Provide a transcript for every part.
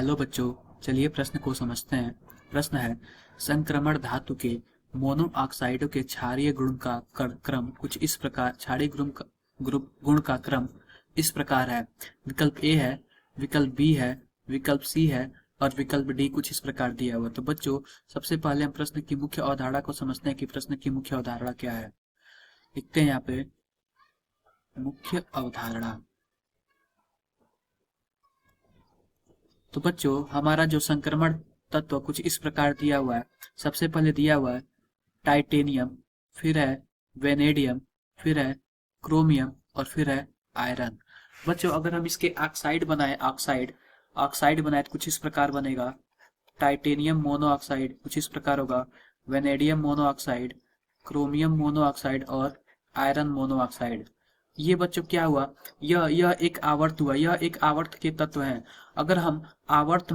Hello बच्चों, चलिए प्रश्न को समझते हैं। प्रश्न है, संक्रमण धातु के मोनो ऑक्साइडों के क्षारीय गुण का क्रम कुछ इस प्रकार, क्षारीय गुण का क्रम इस प्रकार है। विकल्प ए है, विकल्प बी है, विकल्प सी है और विकल्प डी कुछ इस प्रकार दिया हुआ। तो बच्चों, सबसे पहले हम प्रश्न की मुख्य अवधारणा को समझते हैं कि प्रश्न की मुख्य अवधारणा क्या है। लिखते हैं यहाँ पे मुख्य अवधारणा। तो बच्चों, हमारा जो संक्रमण तत्व कुछ इस प्रकार दिया हुआ है। सबसे पहले दिया हुआ है टाइटेनियम, फिर है वेनेडियम, फिर है क्रोमियम और फिर है आयरन। बच्चों, अगर हम इसके ऑक्साइड बनाए, ऑक्साइड बनाए तो कुछ इस प्रकार बनेगा। टाइटेनियम मोनो ऑक्साइड कुछ इस प्रकार होगा, vanadium mono oxide, chromium mono oxide और आयरन मोनो ऑक्साइड। ये बच्चों क्या हुआ, यह एक आवर्त हुआ, यह एक आवर्त के तत्व हैं। अगर हम आवर्त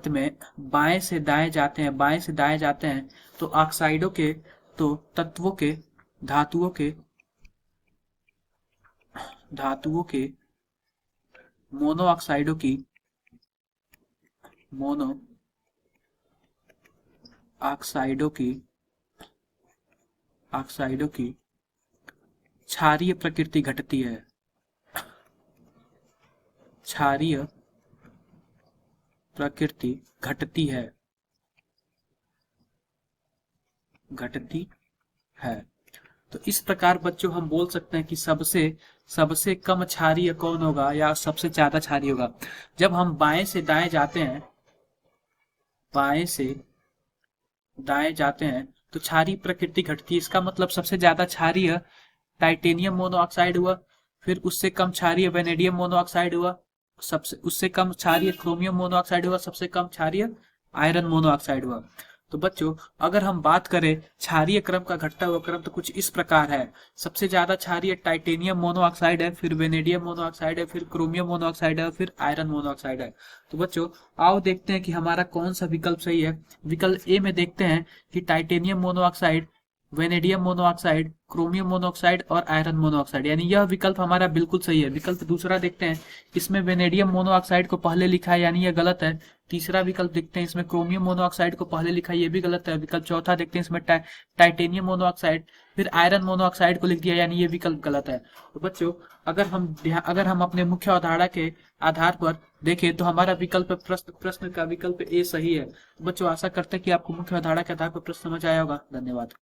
में बाएं से दाएं जाते हैं, बाएं से दाएं जाते हैं तो ऑक्साइडों के, तो तत्वों के, धातुओं के मोनो ऑक्साइडों की क्षारीय प्रकृति घटती है। क्षारीय प्रकृति घटती है। तो इस प्रकार बच्चों हम बोल सकते हैं कि सबसे कम क्षारीय कौन होगा या सबसे ज्यादा क्षारीय होगा। जब हम बाएं से दाएं जाते हैं, तो क्षारीय प्रकृति घटती है। इसका मतलब सबसे ज्यादा क्षारीय टाइटेनियम मोनोऑक्साइड हुआ, फिर उससे कम क्षारीय वेनेडियम मोनोऑक्साइड हुआ, उससे कम क्षारीय क्रोमियम मोनोऑक्साइड हुआ, सबसे कम क्षारीय आयरन मोनोऑक्साइड हुआ। तो बच्चों, अगर हम बात करें क्षारीय क्रम का घटता हुआ क्रम, तो कुछ इस प्रकार है। सबसे ज्यादा क्षारीय टाइटेनियम मोनोऑक्साइड है, फिर वेनेडियम मोनोऑक्साइड है, फिर क्रोमियम मोनोऑक्साइड है, फिर आयरन मोनोऑक्साइड है। तो बच्चों, आओ देखते हैं कि हमारा कौन सा विकल्प सही है। विकल्प ए में देखते हैं कि titanium monoxide, vanadium monoxide, chromium monoxide और आयरन मोनोऑक्साइड, यानी यह विकल्प हमारा बिल्कुल सही है। विकल्प दूसरा देखते हैं, इसमें वेनेडियम मोनोऑक्साइड को पहले लिखा है, यानी यह गलत है। तीसरा विकल्प देखते हैं, इसमें क्रोमियम मोनोऑक्साइड को पहले लिखा है, ये भी गलत है। विकल्प चौथा देखते हैं, इसमें टाइटेनियम मोनोऑक्साइड फिर आयरन मोनोऑक्साइड को लिख दिया, यानी ये विकल्प गलत है। तो बच्चों, अगर हम अपने मुख्य अवधारणा के आधार पर देखें तो हमारा विकल्प प्रश्न का विकल्प ए सही है। बच्चों, आशा करते हैं कि आपको मुख्य अवधारणा के आधार पर प्रश्न समझ आया होगा। धन्यवाद।